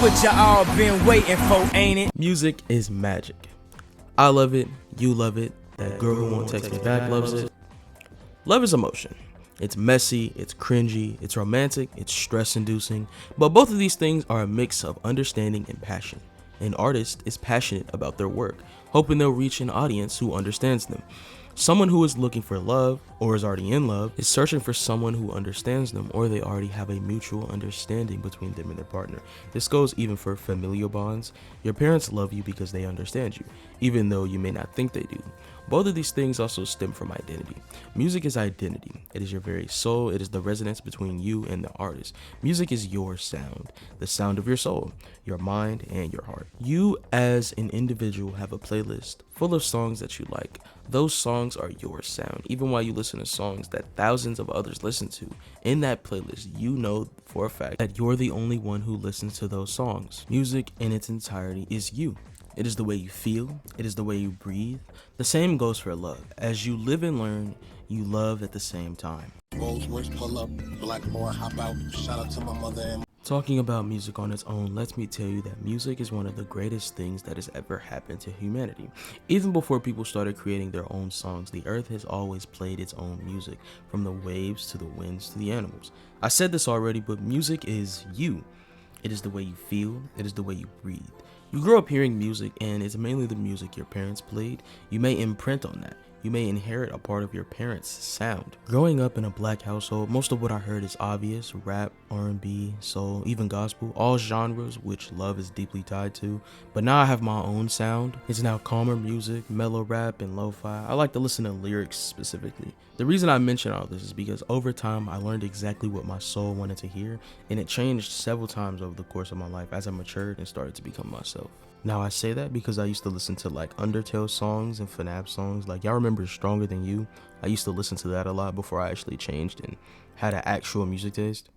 what y'all been waiting for, ain't it? Music is magic. I love it, you love it, that girl who won't text me back loves it. Love is emotion. It's messy, it's cringy, it's romantic, it's stress-inducing, but both of these things are a mix of understanding and passion. An artist is passionate about their work, hoping they'll reach an audience who understands them. Someone who is looking for love or is already in love is searching for someone who understands them, or they already have a mutual understanding between them and their partner. This goes even for familial bonds. Your parents love you because they understand you, even though you may not think they do. Both of these things also stem from identity. Music is identity. It is your very soul. It is the resonance between you and the artist. Music is your sound, the sound of your soul, your mind, and your heart. You as an individual have a playlist full of songs that you like. Those songs are your sound. Even while you listen to songs that thousands of others listen to, in that playlist, you know for a fact that you're the only one who listens to those songs. Music in its entirety is you. It is the way you feel. It is the way you breathe. The same goes for love. As you live and learn, you love at the same time. Rolls Royce pull up, Blackmore hop out. Shout out to my mother and Talking about music on its own lets me tell you that music is one of the greatest things that has ever happened to humanity. Even before people started creating their own songs, the earth has always played its own music, from the waves to the winds to the animals. I said this already, but music is you. It is the way you feel. It is the way you breathe. You grow up hearing music, and it's mainly the music your parents played. You may imprint on that. You may inherit a part of your parents' sound. Growing up in a black household, most of what I heard is obvious: rap, R&B, soul, even gospel, all genres which love is deeply tied to. But now I have my own sound. It's now calmer music, mellow rap, and lo-fi. I like to listen to lyrics specifically. The reason I mention all this is because over time I learned exactly what my soul wanted to hear, and it changed several times over the course of my life as I matured and started to become myself. Now I say that because I used to listen to like Undertale songs and FNAF songs. Like, y'all remember Stronger Than You? I used to listen to that a lot before I actually changed and had an actual music taste.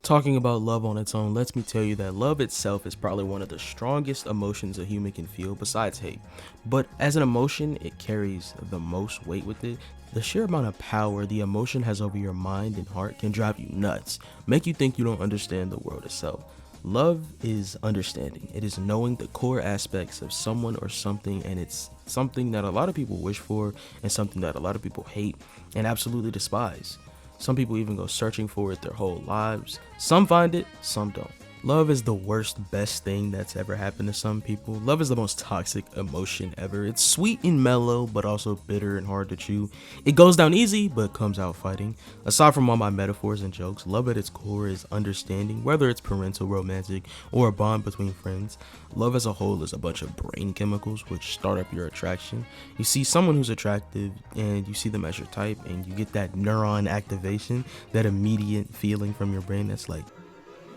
Talking about love on its own lets me tell you that love itself is probably one of the strongest emotions a human can feel besides hate. But as an emotion, it carries the most weight with it. The sheer amount of power the emotion has over your mind and heart can drive you nuts, make you think you don't understand the world itself. Love is understanding. It is knowing the core aspects of someone or something, and it's something that a lot of people wish for and something that a lot of people hate and absolutely despise. Some people even go searching for it their whole lives. Some find it, some don't. Love is the worst, best thing that's ever happened to some people. Love is the most toxic emotion ever. It's sweet and mellow, but also bitter and hard to chew. It goes down easy, but comes out fighting. Aside from all my metaphors and jokes, love at its core is understanding, whether it's parental, romantic, or a bond between friends. Love as a whole is a bunch of brain chemicals which start up your attraction. You see someone who's attractive and you see them as your type, and you get that neuron activation, that immediate feeling from your brain that's like,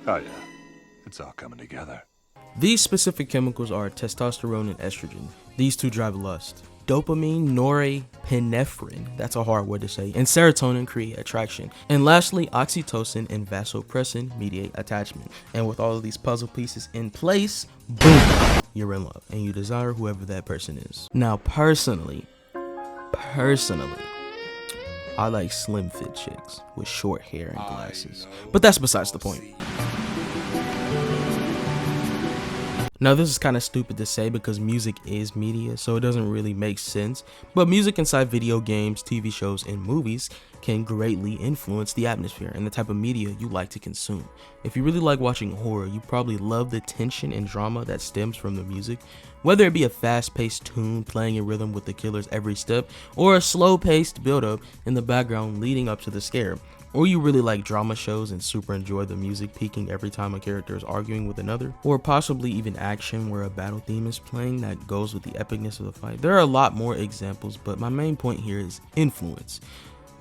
oh yeah. It's all coming together. These specific chemicals are testosterone and estrogen. These two drive lust. Dopamine, norepinephrine, that's a hard word to say, and serotonin create attraction. And lastly, oxytocin and vasopressin mediate attachment. And with all of these puzzle pieces in place, boom, you're in love and you desire whoever that person is. Now, personally, I like slim fit chicks with short hair and glasses. But that's besides the point. Now, this is kind of stupid to say because music is media, so it doesn't really make sense, but music inside video games, TV shows, and movies can greatly influence the atmosphere and the type of media you like to consume. If you really like watching horror, you probably love the tension and drama that stems from the music, whether it be a fast-paced tune playing in rhythm with the killer's every step, or a slow-paced build-up in the background leading up to the scare. Or you really like drama shows and super enjoy the music peaking every time a character is arguing with another, or possibly even action where a battle theme is playing that goes with the epicness of the fight. There are a lot more examples, but my main point here is influence.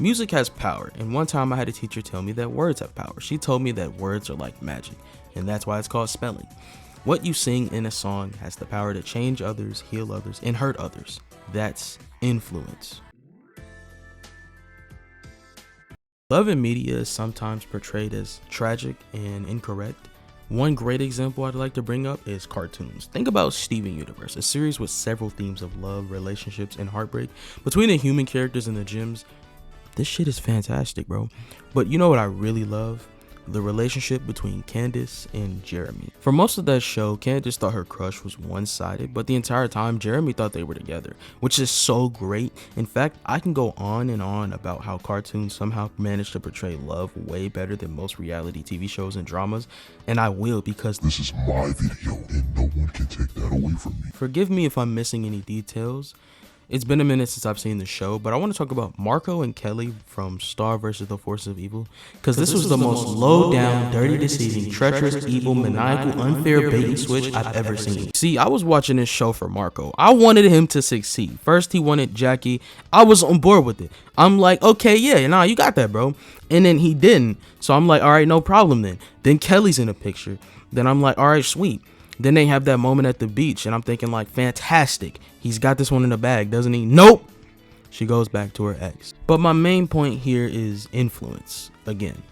Music has power, and one time I had a teacher tell me that words have power. She told me that words are like magic, and that's why it's called spelling. What you sing in a song has the power to change others, heal others, and hurt others. That's influence. Love in media is sometimes portrayed as tragic and incorrect. One great example I'd like to bring up is cartoons. Think about Steven Universe, a series with several themes of love, relationships, and heartbreak between the human characters and the gems. This shit is fantastic, bro. But you know what I really love? the relationship between Candace and Jeremy. For most of that show, Candace thought her crush was one-sided, but the entire time Jeremy thought they were together, which is so great. In fact, I can go on and on about how cartoons somehow manage to portray love way better than most reality TV shows and dramas, and I will, because This is my video and no one can take that away from me. forgive me if I'm missing any details. It's been a minute since I've seen the show, but I want to talk about Marco and Kelly from Star vs. the Forces of Evil, because this was the most low-down, dirty, deceiving, treacherous, evil, maniacal, unfair bait and switch I've ever seen. See, I was watching this show for Marco. I wanted him to succeed. First, he wanted Jackie. I was on board with it. I'm like, okay, yeah, nah, you got that, bro. And then he didn't. So I'm like, all right, no problem then. Then Kelly's in the picture. Then I'm like, all right, sweet. Then they have that moment at the beach, and I'm thinking like, fantastic. He's got this one in the bag, doesn't he? Nope. She goes back to her ex. But my main point here is influence. Again,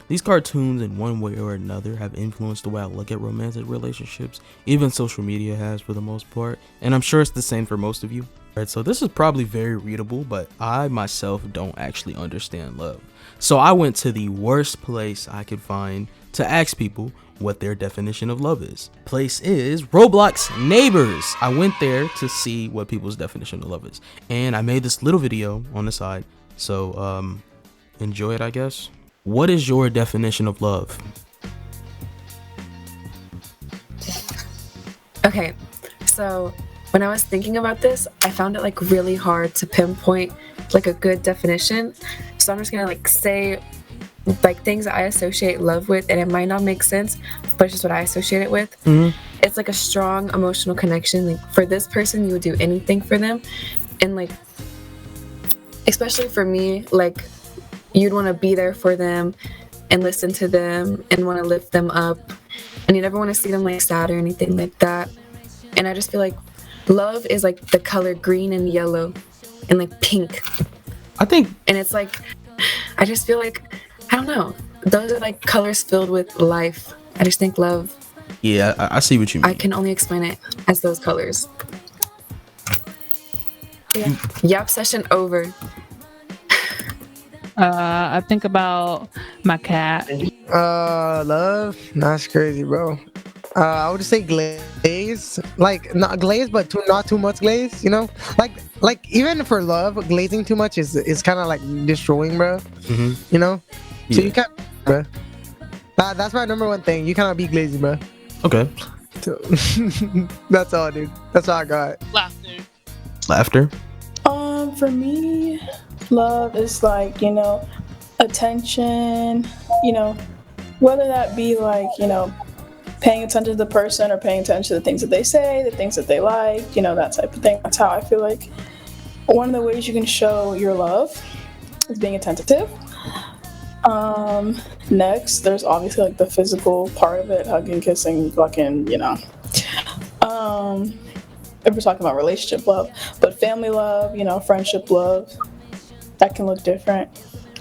these cartoons in one way or another have influenced the way I look at romantic relationships. Even social media has for the most part. And I'm sure it's the same for most of you. Right, so this is probably very readable, but I myself don't actually understand love. So I went to the worst place I could find to ask people what their definition of love is. Place is Roblox Neighbors. I went there to see what people's definition of love is, and I made this little video on the side, so enjoy it, I guess. What is your definition of love? Okay, so when I was thinking about this, I found it like really hard to pinpoint like a good definition. So I'm just gonna like say like things that I associate love with, and it might not make sense, but it's just what I associate it with. It's like a strong emotional connection. Like for this person, you would do anything for them, and like especially for me, like you'd want to be there for them and listen to them and want to lift them up, and you never want to see them like sad or anything like that. And I just feel like love is like the color green and yellow and like pink, I think, and it's like I just feel like I don't know, those are like colors filled with life. I just think love, yeah, I see what you mean. I can only explain it as those colors. Yeah. Yap session over. I think about my cat. Love? That's crazy, bro. I would just say glaze, like not glaze, but not too much glaze. You know, like even for love, glazing too much is kind of like destroying, bro. You know, so you can't, bro. That's my number one thing. You cannot be glazing, bro. Okay. So, that's all, dude. That's all I got. Laughter. For me, love is like, you know, attention, you know, whether that be like, you know, paying attention to the person or paying attention to the things that they say, the things that they like, you know, that type of thing. That's how I feel like one of the ways you can show your love is being attentive. Next, there's obviously like the physical part of it, hugging, kissing, fucking, you know. If we're talking about relationship love, but family love, you know, friendship love, that can look different,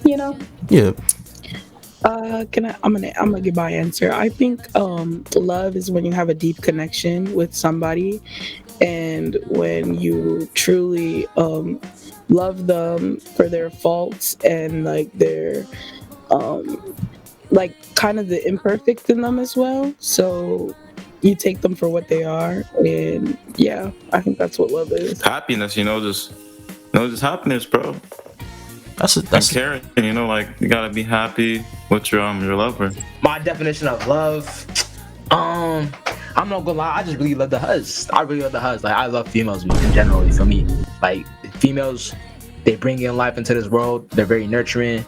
you know. Yeah. I'm gonna give my answer. I think love is when you have a deep connection with somebody, and when you truly love them for their faults and like their like kind of the imperfect in them as well. So you take them for what they are, and yeah, I think that's what love is. Happiness, just happiness, bro. That's caring, like you gotta be happy with your lover. My definition of love, I'm not gonna lie, I just really love the huzz. I really love the huzz. Like I love females in general. You feel me? Like females, they bring in life into this world. They're very nurturing.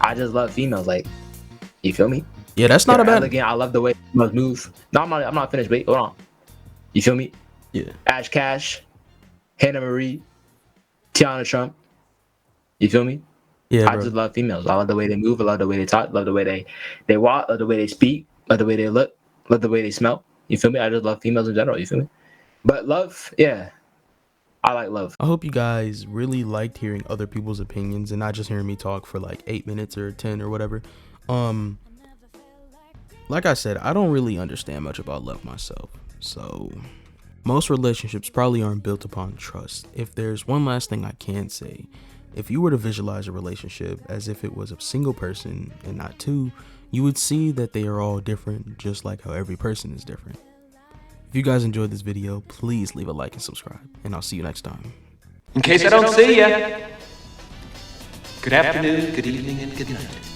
I just love females. Like, you feel me? Yeah, that's not a bad. Again, I love the way females move. No, I'm not finished. Wait, hold on. You feel me? Yeah. Ash Cash, Hannah Marie, Tiana Trump. You feel me? Yeah, I just love females. I love the way they move. I love the way they talk. Love the way they walk. Love the way they speak. Love the way they look. Love the way they smell. You feel me? I just love females in general. You feel me? But love, yeah, I like love. I hope you guys really liked hearing other people's opinions and not just hearing me talk for like 8 minutes or 10 or whatever. Like I said, I don't really understand much about love myself. So most relationships probably aren't built upon trust. If there's one last thing I can say, if you were to visualize a relationship as if it was a single person and not two, you would see that they are all different, just like how every person is different. If you guys enjoyed this video, please leave a like and subscribe, and I'll see you next time. In case I don't see ya, good afternoon, good evening, and good night.